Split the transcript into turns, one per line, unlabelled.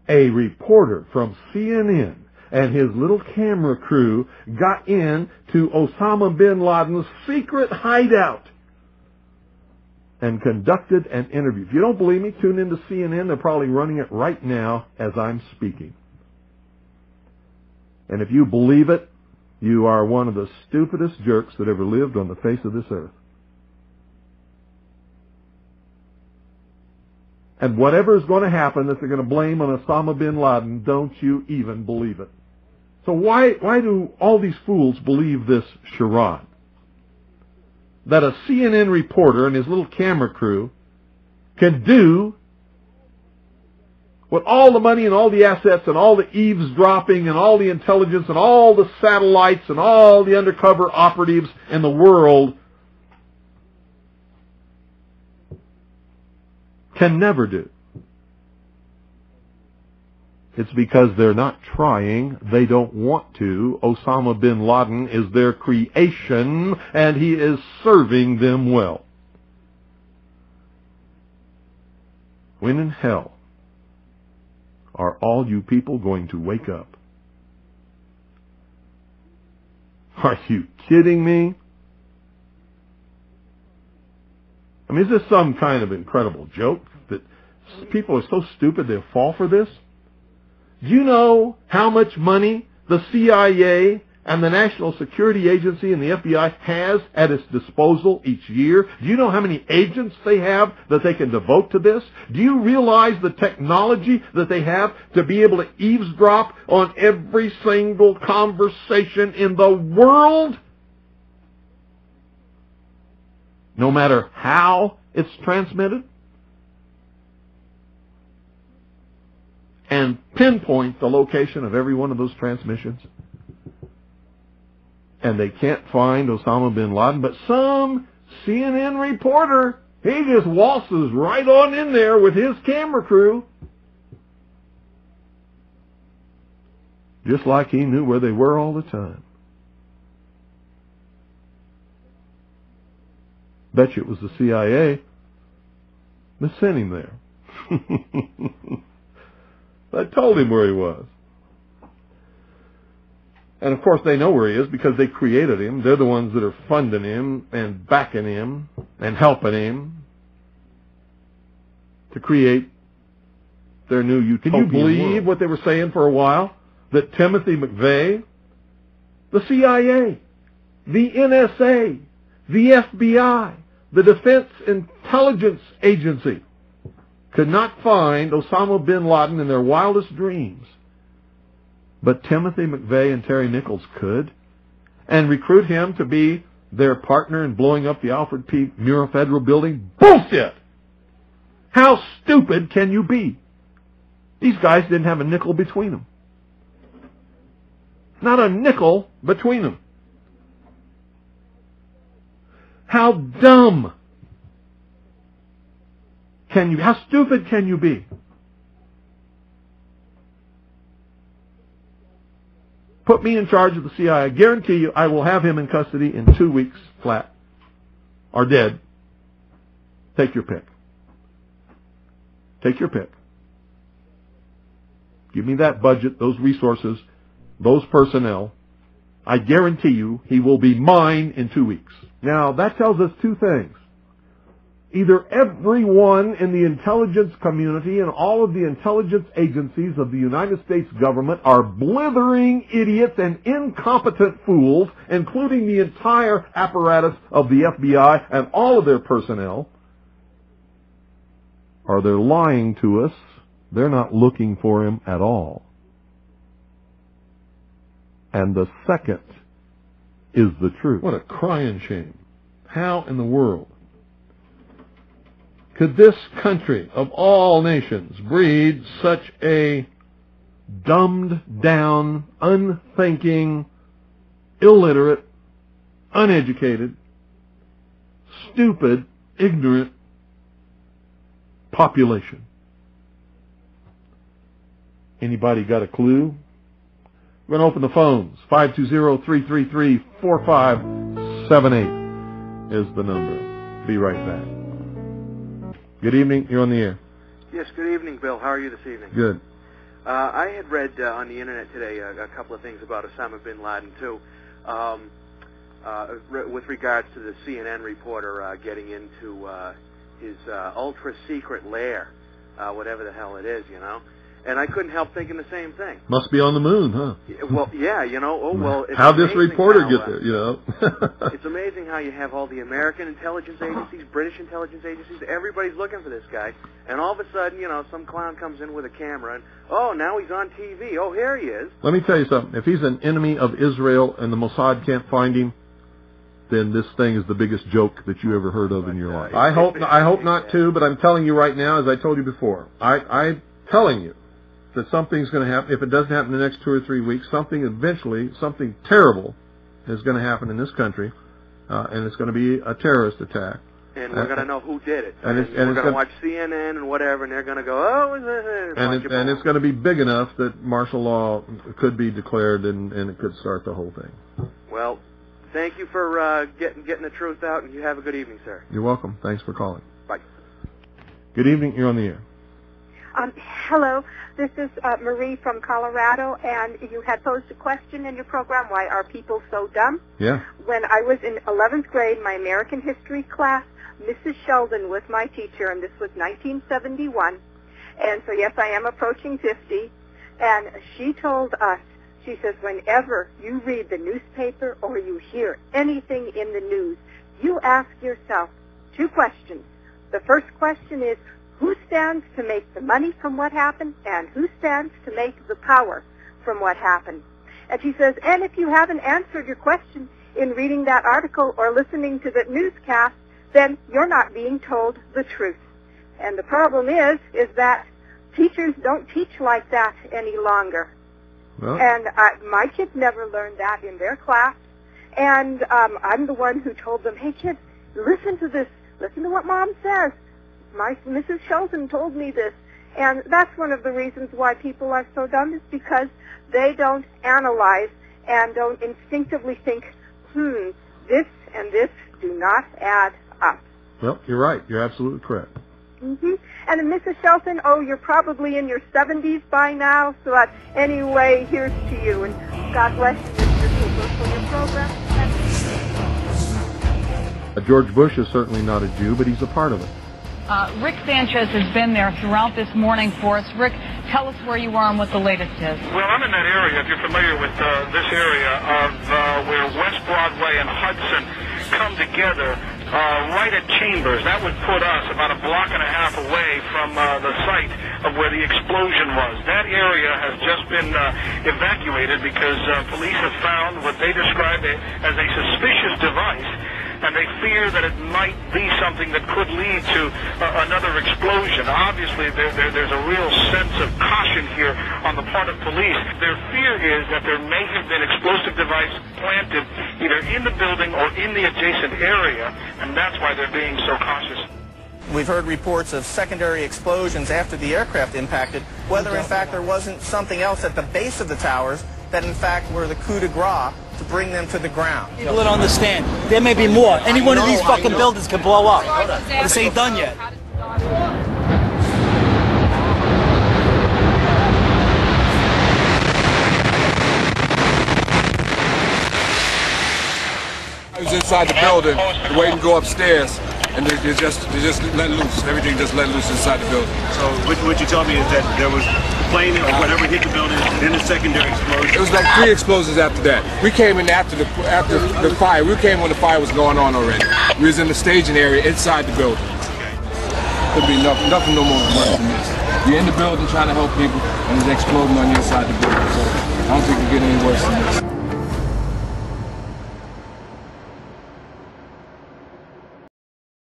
a reporter from CNN and his little camera crew got in to Osama bin Laden's secret hideout and conducted an interview. If you don't believe me, tune into CNN. They're probably running it right now as I'm speaking. And if you believe it, you are one of the stupidest jerks that ever lived on the face of this earth. And whatever is going to happen that they're going to blame on Osama bin Laden, don't you even believe it. So why do all these fools believe this charade? That a CNN reporter and his little camera crew can do what all the money and all the assets and all the eavesdropping and all the intelligence and all the satellites and all the undercover operatives in the world can never do. It's because they're not trying. They don't want to. Osama bin Laden is their creation, and he is serving them well. When in hell are all you people going to wake up? Are you kidding me? I mean, is this some kind of incredible joke that people are so stupid they'll fall for this? Do you know how much money the CIA and the National Security Agency and the FBI has at its disposal each year? Do you know how many agents they have that they can devote to this? Do you realize the technology that they have to be able to eavesdrop on every single conversation in the world? No matter how it's transmitted? And pinpoint the location of every one of those transmissions. And they can't find Osama bin Laden, but some CNN reporter, he just waltzes right on in there with his camera crew. Just like he knew where they were all the time. Bet you it was the CIA that sent him there. I told him where he was. And of course they know where he is because they created him. They're the ones that are funding him and backing him and helping him to create their new utopian world. Can you believe what they were saying for a while? That Timothy McVeigh, the CIA, the NSA, the FBI, the Defense Intelligence Agency could not find Osama bin Laden in their wildest dreams. But Timothy McVeigh and Terry Nichols could, and recruit him to be their partner in blowing up the Alfred P. Murrah Federal Building. Bullshit! How stupid can you be? These guys didn't have a nickel between them. Not a nickel between them. How dumb can you be? How stupid can you be? Put me in charge of the CIA. I guarantee you I will have him in custody in 2 weeks flat. Or dead. Take your pick. Take your pick. Give me that budget, those resources, those personnel. I guarantee you he will be mine in 2 weeks. Now, that tells us two things. Either everyone in the intelligence community and all of the intelligence agencies of the United States government are blithering idiots and incompetent fools, including the entire apparatus of the FBI and all of their personnel, or they're lying to us. They're not looking for him at all. And the second is the truth. What a crying shame. How in the world could this country of all nations breed such a dumbed down, unthinking, illiterate, uneducated, stupid, ignorant population? Anybody got a clue? We're going to open the phones. 520-333-4578 is the number. Be right back. Good evening. You're on the air.
Yes, good evening, Bill. How are you this evening?
Good.
I had read on the internet today a couple of things about Osama bin Laden, too, with regards to the CNN reporter getting into his ultra-secret lair, whatever the hell it is, you know. And I couldn't help thinking the same thing.
Must be on the moon, huh?
Well, yeah, you know. Oh, well.
How'd this reporter get there, you know?
It's amazing how you have all the American intelligence agencies, British intelligence agencies, everybody's looking for this guy. And all of a sudden, you know, some clown comes in with a camera and, oh, now he's on TV. Oh, here he is.
Let me tell you something. If he's an enemy of Israel and the Mossad can't find him, then this thing is the biggest joke that you ever heard of in your life. I hope not too, but I'm telling you right now, as I told you before, I'm telling you that something's going to happen. If it doesn't happen in the next 2 or 3 weeks, something terrible is going to happen in this country, and it's going to be a terrorist attack.
And we're going to know who did it. And we're going to watch CNN and whatever, and they're going to go, oh,
and it's going to be big enough that martial law could be declared, and it could start the whole thing.
Well, thank you for getting the truth out, and you have a good evening, sir.
You're welcome. Thanks for calling.
Bye.
Good evening. You're on the air.
Hello. This is Marie from Colorado, and you had posed a question in your program, why are people so dumb?
Yeah.
When I was in 11th grade, my American history class, Mrs. Sheldon was my teacher, and this was 1971. And so, yes, I am approaching 50. And she told us, she says, whenever you read the newspaper or you hear anything in the news, you ask yourself 2 questions. The first question is, who stands to make the money from what happened, and who stands to make the power from what happened? And she says, and if you haven't answered your question in reading that article or listening to the newscast, then you're not being told the truth. And the problem is that teachers don't teach like that any longer.
Well.
And my kids never learned that in their class. And I'm the one who told them, hey, kids, listen to this. Listen to what Mom says. Mrs. Sheldon told me this. And that's one of the reasons why people are so dumb, is because they don't analyze and don't instinctively think, this and this do not add up.
Well, you're right. You're absolutely correct.
Mm-hmm. And Mrs. Shelton, you're probably in your 70s by now, so anyway, here's to you. And God bless you, Mr. Cooper, for your program.
George Bush is certainly not a Jew, but he's a part of it.
Rick Sanchez has been there throughout this morning for us. Rick, tell us where you are and what the latest is.
Well, I'm in that area, if you're familiar with this area, of where West Broadway and Hudson come together right at Chambers. That would put us about a block and a half away from the site of where the explosion was. That area has just been evacuated because police have found what they describe as a suspicious device, and they fear that it might be something that could lead to another explosion. Obviously, there's a real sense of caution here on the part of police. Their fear is that there may have been explosive device planted either in the building or in the adjacent area, and that's why they're being so cautious.
We've heard reports of secondary explosions after the aircraft impacted, whether in fact there wasn't something else at the base of the towers that in fact were the coup de grace to bring them to the ground.
People don't understand. There may be more. Any one of these fucking buildings can blow up. This ain't done yet.
I was inside the building, waiting to go upstairs, and they just let loose. Everything just let loose inside the building.
So what you told me is that there was a plane or whatever hit the building, then a secondary explosion.
It was like 3 explosions after that. We came in after the fire. We came when the fire was going on already. We was in the staging area inside the building. Could be nothing no more worse than this. You're in the building trying to help people, and it's exploding on your side of the building. So I don't think it could get any worse than this.